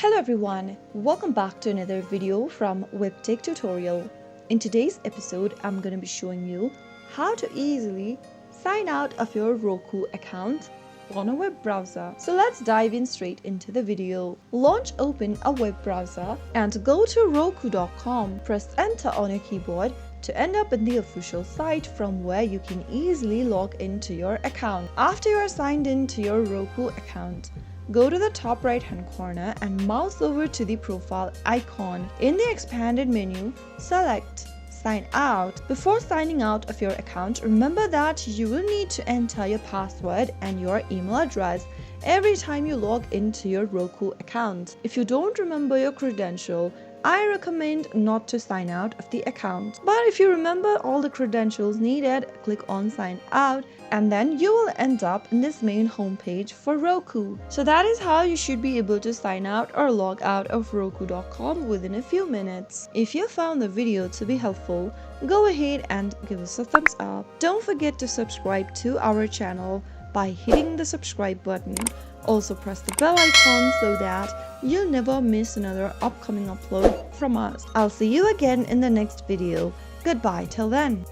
Hello everyone, welcome back to another video from Webtech Tutorial. In today's episode, I'm going to be showing you how to easily sign out of your Roku account on a web browser. So let's dive in straight into the video. Open a web browser and go to Roku.com. Press enter on your keyboard to end up in the official site from where you can easily log into your account. After you are signed in to your Roku account, go to the top right hand corner and mouse over to the profile icon. In the expanded menu, select Sign Out. Before signing out of your account, remember that you will need to enter your password and your email address every time you log into your Roku account. If you don't remember your credential, I recommend not to sign out of the account. But if you remember all the credentials needed, click on Sign Out and then you will end up in this main homepage for Roku. So that is how you should be able to sign out or log out of Roku.com within a few minutes. If you found the video to be helpful, go ahead and give us a thumbs up. Don't forget to subscribe to our channel by hitting the subscribe button. Also press the bell icon so that you'll never miss another upcoming upload from us. I'll see you again in the next video. Goodbye till then.